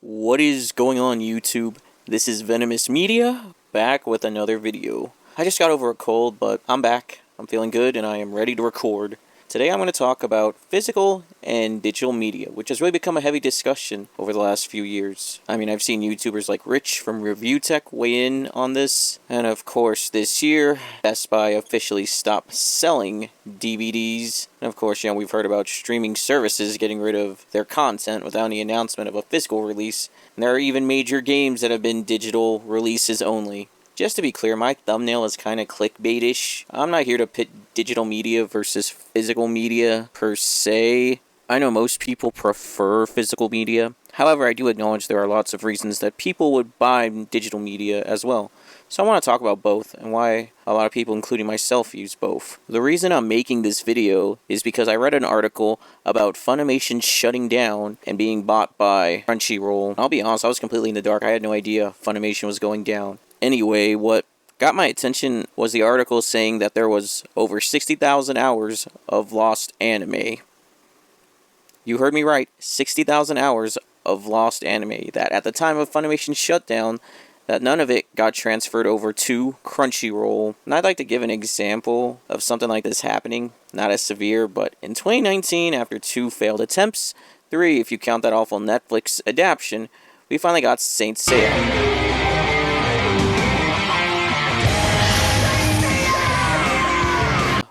What is going on, YouTube? This is Venomous Media, back with another video. I just got over a cold, but I'm back. I'm feeling good and I am ready to record. Today I'm going to talk about physical and digital media, which has really become a heavy discussion over the last few years. I mean, I've seen YouTubers like Rich from Review Tech weigh in on this, and of course this year, Best Buy officially stopped selling DVDs. And of course, we've heard about streaming services getting rid of their content without any announcement of a physical release. And there are even major games that have been digital releases only. Just to be clear, my thumbnail is kind of clickbait-ish. I'm not here to pit digital media versus physical media per se. I know most people prefer physical media. However, I do acknowledge there are lots of reasons that people would buy digital media as well. So I want to talk about both and why a lot of people, including myself, use both. The reason I'm making this video is because I read an article about Funimation shutting down and being bought by Crunchyroll. I'll be honest, I was completely in the dark. I had no idea Funimation was going down. Anyway, what got my attention was the article saying that there was over 60,000 hours of lost anime. You heard me right, 60,000 hours of lost anime. That at the time of Funimation's shutdown, that none of it got transferred over to Crunchyroll. And I'd like to give an example of something like this happening. Not as severe, but in 2019, after 2 failed attempts, 3 if you count that awful Netflix adaptation, we finally got Saint Seiya.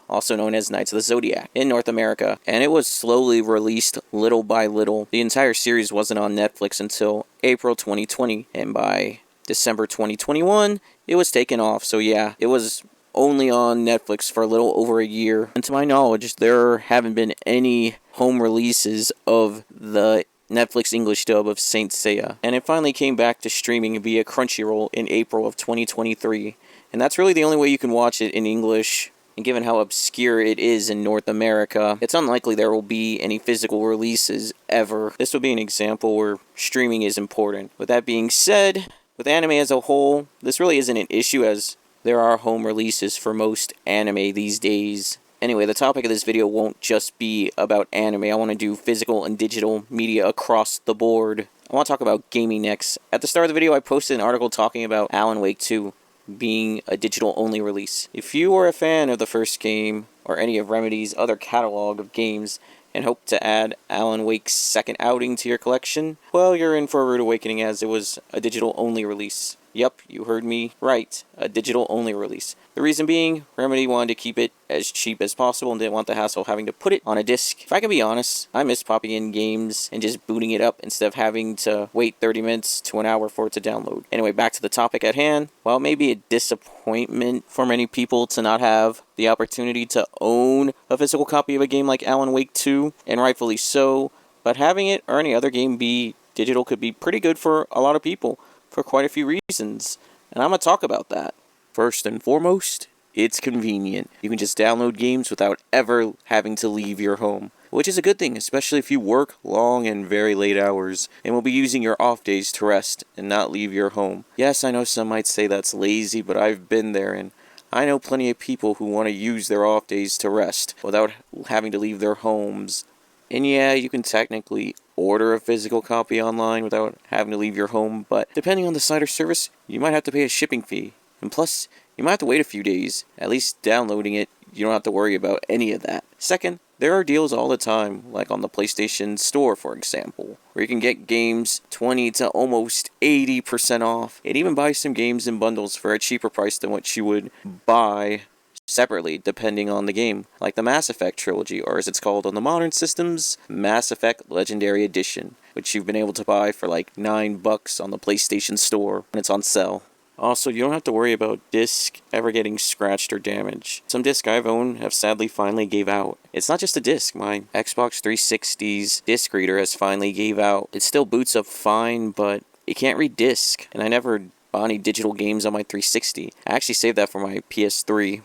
Also known as Knights of the Zodiac, in North America, and it was slowly released little by little. The entire series wasn't on Netflix until April 2020, and by December 2021, it was taken off. So yeah, it was only on Netflix for a little over a year. And to my knowledge, there haven't been any home releases of the Netflix English dub of Saint Seiya. And it finally came back to streaming via Crunchyroll in April of 2023. And that's really the only way you can watch it in English. And given how obscure it is in North America, it's unlikely there will be any physical releases ever. This will be an example where streaming is important. With that being said, with anime as a whole, this really isn't an issue as there are home releases for most anime these days. Anyway, the topic of this video won't just be about anime. I want to do physical and digital media across the board. I want to talk about gaming next. At the start of the video, I posted an article talking about Alan Wake 2. Being a digital-only release. If you are a fan of the first game, or any of Remedy's other catalog of games, and hope to add Alan Wake's second outing to your collection, well, you're in for a rude awakening as it was a digital-only release. Yep, you heard me right, a digital-only release. The reason being, Remedy wanted to keep it as cheap as possible and didn't want the hassle of having to put it on a disc. If I can be honest, I miss popping in games and just booting it up instead of having to wait 30 minutes to an hour for it to download. Anyway, back to the topic at hand. While it may be a disappointment for many people to not have the opportunity to own a physical copy of a game like Alan Wake 2, and rightfully so, but having it or any other game be digital could be pretty good for a lot of people. For quite a few reasons, and I'm going to talk about that. First and foremost, it's convenient. You can just download games without ever having to leave your home, which is a good thing, especially if you work long and very late hours, and will be using your off days to rest and not leave your home. Yes, I know some might say that's lazy, but I've been there, and I know plenty of people who want to use their off days to rest without having to leave their homes. And yeah, you can technically order a physical copy online without having to leave your home, but depending on the site or service, you might have to pay a shipping fee. And plus, you might have to wait a few days. At least downloading it, you don't have to worry about any of that. Second, there are deals all the time, like on the PlayStation Store, for example, where you can get games 20 to almost 80% off, and even buy some games in bundles for a cheaper price than what you would buy separately depending on the game, like the Mass Effect trilogy, or as it's called on the modern systems, Mass Effect Legendary Edition, which you've been able to buy for like $9 on the PlayStation Store when it's on sale. Also, you don't have to worry about disc ever getting scratched or damaged. Some discs I've owned have sadly finally gave out. It's not just a disc, my Xbox 360's disc reader has finally gave out. It still boots up fine, but it can't read disc, and I never bought any digital games on my 360. I actually saved that for my PS3.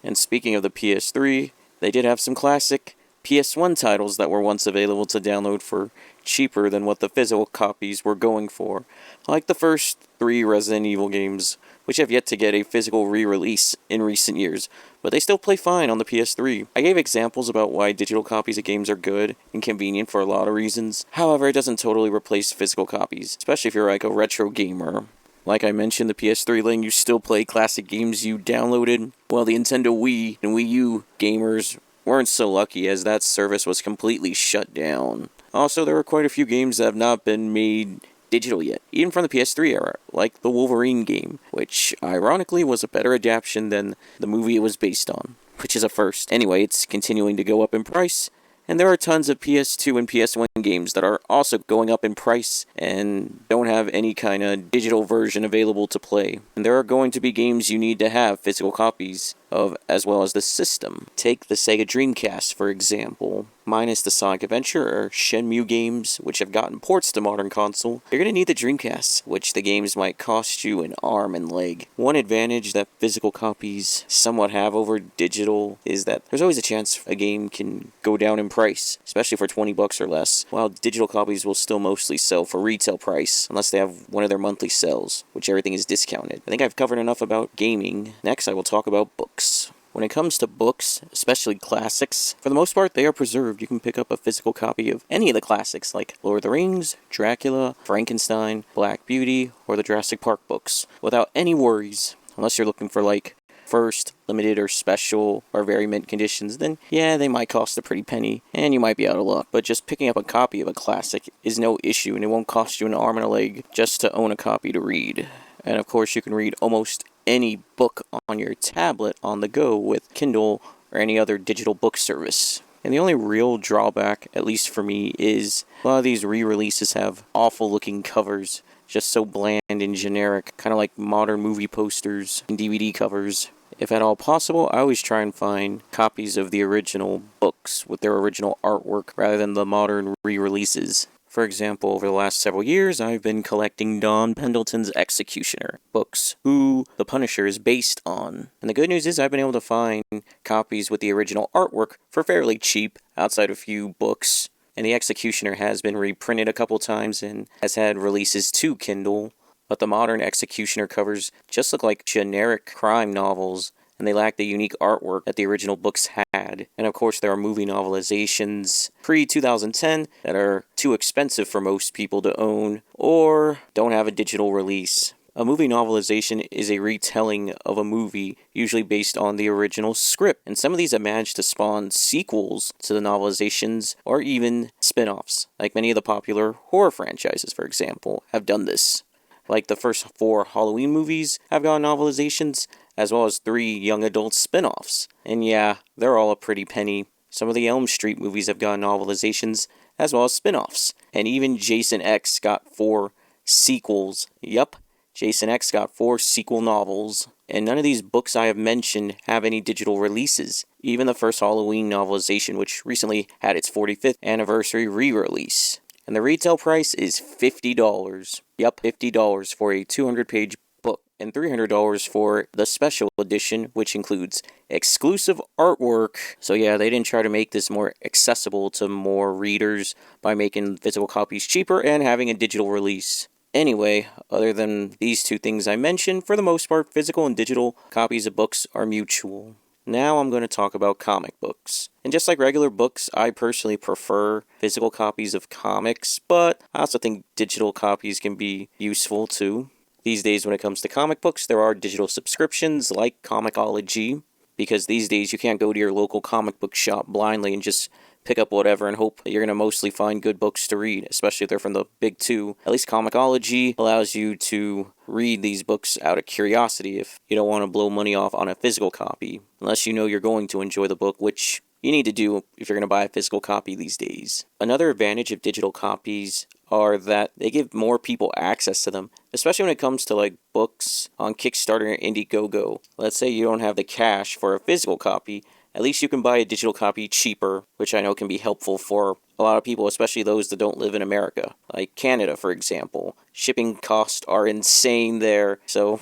And speaking of the PS3, they did have some classic PS1 titles that were once available to download for cheaper than what the physical copies were going for, like the first 3 Resident Evil games, which have yet to get a physical re-release in recent years, but they still play fine on the PS3. I gave examples about why digital copies of games are good and convenient for a lot of reasons. However, it doesn't totally replace physical copies, especially if you're like a retro gamer. Like I mentioned, the PS3 letting you still play classic games you downloaded, while the Nintendo Wii and Wii U gamers weren't so lucky, as that service was completely shut down. Also, there are quite a few games that have not been made digital yet, even from the PS3 era, like the Wolverine game, which ironically was a better adaptation than the movie it was based on, which is a first. Anyway, it's continuing to go up in price, and there are tons of PS2 and PS1 games that are also going up in price and don't have any kind of digital version available to play. And there are going to be games you need to have physical copies of, as well as the system. Take the Sega Dreamcast, for example. Minus the Sonic Adventure or Shenmue games, which have gotten ports to modern console, you're going to need the Dreamcast, which the games might cost you an arm and leg. One advantage that physical copies somewhat have over digital is that there's always a chance a game can go down in price, especially for $20 or less, while digital copies will still mostly sell for retail price, unless they have one of their monthly sales, which everything is discounted. I think I've covered enough about gaming. Next, I will talk about books. When it comes to books, especially classics, for the most part, they are preserved. You can pick up a physical copy of any of the classics, like Lord of the Rings, Dracula, Frankenstein, Black Beauty, or the Jurassic Park books, without any worries. Unless you're looking for, like, first, limited, or special, or very mint conditions, then yeah, they might cost a pretty penny, and you might be out of luck. But just picking up a copy of a classic is no issue, and it won't cost you an arm and a leg just to own a copy to read. And of course, you can read almost any book on your tablet on the go with Kindle or any other digital book service. And the only real drawback, at least for me, is a lot of these re-releases have awful looking covers, just so bland and generic, kind of like modern movie posters and DVD covers. If at all possible, I always try and find copies of the original books with their original artwork rather than the modern re-releases. For example, over the last several years, I've been collecting Don Pendleton's Executioner books, who The Punisher is based on. And the good news is I've been able to find copies with the original artwork for fairly cheap, outside a few books. And the Executioner has been reprinted a couple times and has had releases to Kindle. But the modern Executioner covers just look like generic crime novels, and they lack the unique artwork that the original books had. And of course, there are movie novelizations pre-2010 that are too expensive for most people to own, or don't have a digital release. A movie novelization is a retelling of a movie, usually based on the original script, and some of these have managed to spawn sequels to the novelizations, or even spin-offs, like many of the popular horror franchises, for example, have done this. Like the first 4 Halloween movies have gotten novelizations, as well as 3 young adult spin-offs. And yeah, they're all a pretty penny. Some of the Elm Street movies have gotten novelizations, as well as spin-offs. And even Jason X got 4 sequels. Yup, Jason X got 4 sequel novels. And none of these books I have mentioned have any digital releases. Even the first Halloween novelization, which recently had its 45th anniversary re-release. And the retail price is $50. Yup, $50 for a 200-page book, and $300 for the special edition, which includes exclusive artwork. So yeah, they didn't try to make this more accessible to more readers by making physical copies cheaper and having a digital release. Anyway, other than these 2 things I mentioned, for the most part, physical and digital copies of books are mutual. Now I'm going to talk about comic books. And just like regular books, I personally prefer physical copies of comics, but I also think digital copies can be useful too. These days when it comes to comic books, there are digital subscriptions like Comixology, because these days you can't go to your local comic book shop blindly and just pick up whatever and hope that you're going to mostly find good books to read, especially if they're from the big 2. At least Comixology allows you to read these books out of curiosity if you don't want to blow money off on a physical copy, unless you know you're going to enjoy the book, which you need to do if you're going to buy a physical copy these days. Another advantage of digital copies are that they give more people access to them, especially when it comes to like books on Kickstarter and Indiegogo. Let's say you don't have the cash for a physical copy, at least you can buy a digital copy cheaper, which I know can be helpful for a lot of people, especially those that don't live in America. Like Canada, for example. Shipping costs are insane there, so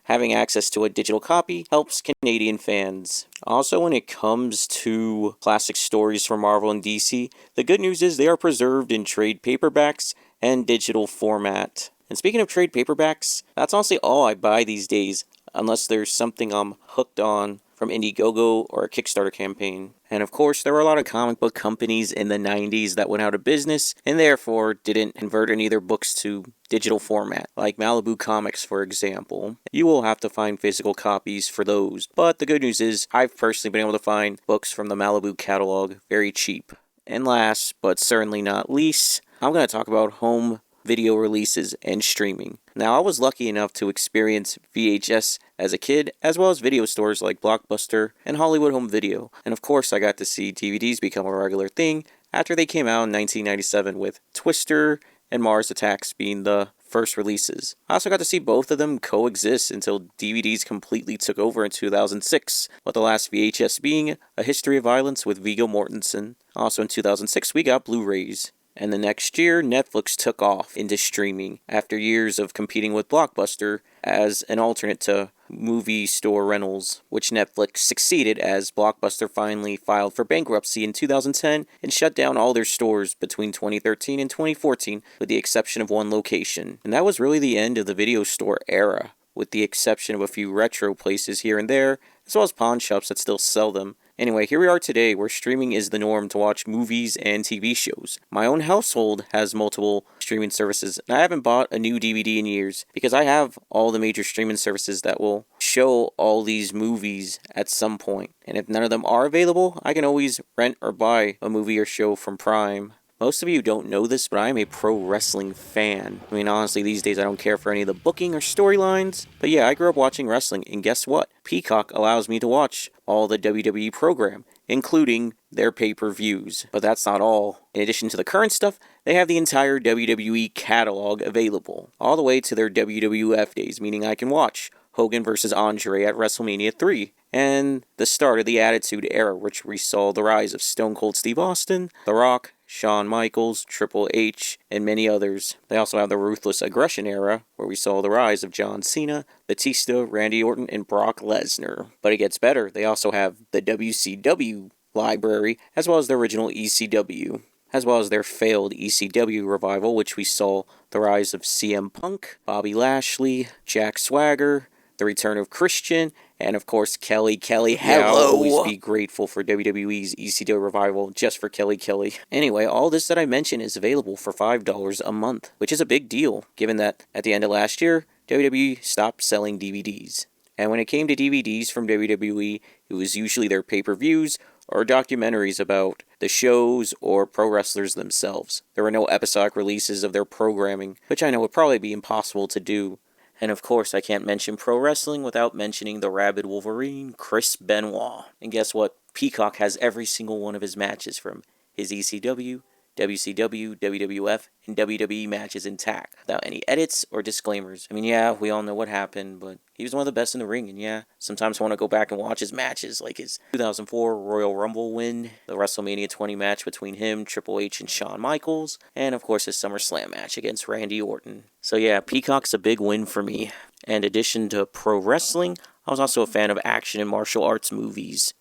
having access to a digital copy helps Canadian fans. Also, when it comes to classic stories from Marvel and DC, the good news is they are preserved in trade paperbacks and digital format. And speaking of trade paperbacks, that's honestly all I buy these days, unless there's something I'm hooked on from Indiegogo or a Kickstarter campaign. And of course, there were a lot of comic book companies in the 90s that went out of business and therefore didn't convert any of their books to digital format, like Malibu Comics, for example. You will have to find physical copies for those, but the good news is I've personally been able to find books from the Malibu catalog very cheap. And last, but certainly not least, I'm going to talk about home video releases and streaming. Now, I was lucky enough to experience VHS as a kid, as well as video stores like Blockbuster and Hollywood Home Video. And of course, I got to see DVDs become a regular thing after they came out in 1997 with Twister and Mars Attacks being the first releases. I also got to see both of them coexist until DVDs completely took over in 2006, with the last VHS being A History of Violence with Viggo Mortensen. Also in 2006, we got Blu-rays. And the next year, Netflix took off into streaming after years of competing with Blockbuster as an alternate to movie store rentals, which Netflix succeeded as Blockbuster finally filed for bankruptcy in 2010 and shut down all their stores between 2013 and 2014 with the exception of one location. And that was really the end of the video store era, with the exception of a few retro places here and there, as well as pawn shops that still sell them. Anyway, here we are today where streaming is the norm to watch movies and TV shows. My own household has multiple streaming services, and I haven't bought a new DVD in years because I have all the major streaming services that will show all these movies at some point. And if none of them are available, I can always rent or buy a movie or show from Prime. Most of you don't know this, but I am a pro wrestling fan. I mean, honestly, these days I don't care for any of the booking or storylines. But yeah, I grew up watching wrestling, and guess what? Peacock allows me to watch all the WWE program, including their pay-per-views. But that's not all. In addition to the current stuff, they have the entire WWE catalog available, all the way to their WWF days, meaning I can watch Hogan vs. Andre at WrestleMania 3, and the start of the Attitude Era, which we saw the rise of Stone Cold Steve Austin, The Rock, Shawn Michaels, Triple H, and many others. They also have the Ruthless Aggression Era, where we saw the rise of John Cena, Batista, Randy Orton, and Brock Lesnar. But it gets better. They also have the WCW library, as well as the original ECW, as well as their failed ECW revival, which we saw the rise of CM Punk, Bobby Lashley, Jack Swagger, the return of Christian, and of course Kelly Kelly. Hello! Yeah, I'll always be grateful for WWE's ECW revival just for Kelly Kelly. Anyway, all this that I mentioned is available for $5 a month, which is a big deal, given that at the end of last year, WWE stopped selling DVDs. And when it came to DVDs from WWE, it was usually their pay-per-views or documentaries about the shows or pro wrestlers themselves. There were no episodic releases of their programming, which I know would probably be impossible to do. And of course, I can't mention pro wrestling without mentioning the Rabid Wolverine, Chris Benoit. And guess what? Peacock has every single one of his matches from his ECW, WCW, WWF, and WWE matches intact, without any edits or disclaimers. I mean, yeah, we all know what happened, but he was one of the best in the ring, and yeah, sometimes I want to go back and watch his matches, like his 2004 Royal Rumble win, the WrestleMania 20 match between him, Triple H, and Shawn Michaels, and of course his SummerSlam match against Randy Orton. So yeah, Peacock's a big win for me. In addition to pro wrestling, I was also a fan of action and martial arts movies.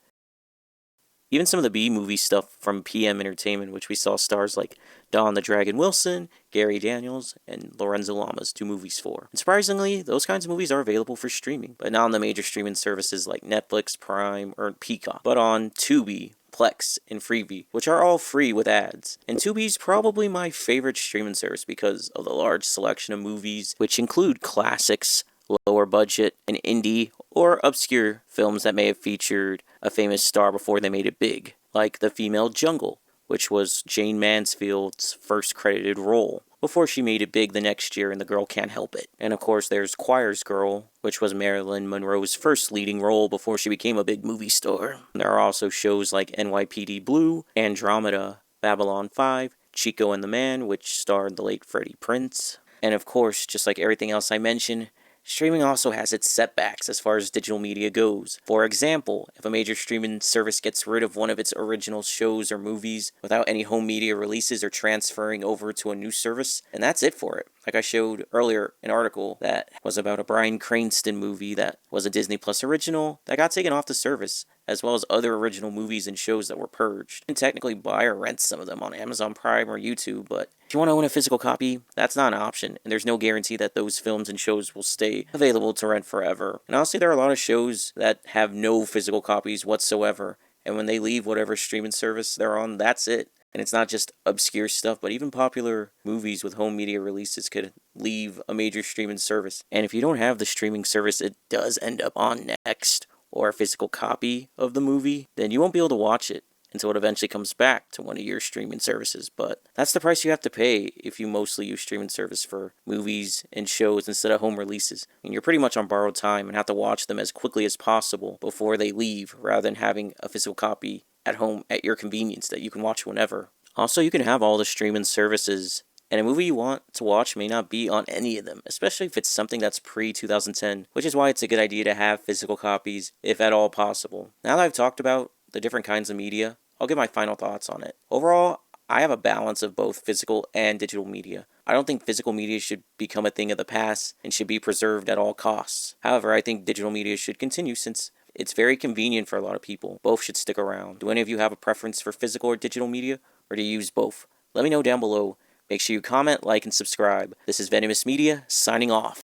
Even some of the B-movie stuff from PM Entertainment, which we saw stars like Don the Dragon Wilson, Gary Daniels, and Lorenzo Lamas do movies for. And surprisingly, those kinds of movies are available for streaming, but not on the major streaming services like Netflix, Prime, or Peacock, but on Tubi, Plex, and Freevee, which are all free with ads. And Tubi's probably my favorite streaming service because of the large selection of movies, which include classics, lower budget, and indie or obscure films that may have featured a famous star before they made it big, like The Female Jungle, which was Jane Mansfield's first credited role, before she made it big the next year in The Girl Can't Help It. And of course there's Choir's Girl, which was Marilyn Monroe's first leading role before she became a big movie star. And there are also shows like NYPD Blue, Andromeda, Babylon 5, Chico and the Man, which starred the late Freddie Prinze. And of course, just like everything else I mentioned, streaming also has its setbacks as far as digital media goes. For example, if a major streaming service gets rid of one of its original shows or movies without any home media releases or transferring over to a new service, and that's it for it. Like I showed earlier, an article that was about a Bryan Cranston movie that was a Disney Plus original that got taken off the service, as well as other original movies and shows that were purged. You can technically buy or rent some of them on Amazon Prime or YouTube, but if you want to own a physical copy, that's not an option, and there's no guarantee that those films and shows will stay available to rent forever. And honestly, there are a lot of shows that have no physical copies whatsoever, and when they leave whatever streaming service they're on, that's it. And it's not just obscure stuff, but even popular movies with home media releases could leave a major streaming service. And if you don't have the streaming service, it does end up on Next or a physical copy of the movie, then you won't be able to watch it until it eventually comes back to one of your streaming services. But that's the price you have to pay if you mostly use streaming service for movies and shows instead of home releases. And you're pretty much on borrowed time and have to watch them as quickly as possible before they leave, rather than having a physical copy at home at your convenience that you can watch whenever. Also, you can have all the streaming services, and a movie you want to watch may not be on any of them, especially if it's something that's pre-2010, which is why it's a good idea to have physical copies, if at all possible. Now that I've talked about the different kinds of media, I'll give my final thoughts on it. Overall, I have a balance of both physical and digital media. I don't think physical media should become a thing of the past and should be preserved at all costs. However, I think digital media should continue since it's very convenient for a lot of people. Both should stick around. Do any of you have a preference for physical or digital media, or do you use both? Let me know down below. Make sure you comment, like, and subscribe. This is Venomous Media, signing off.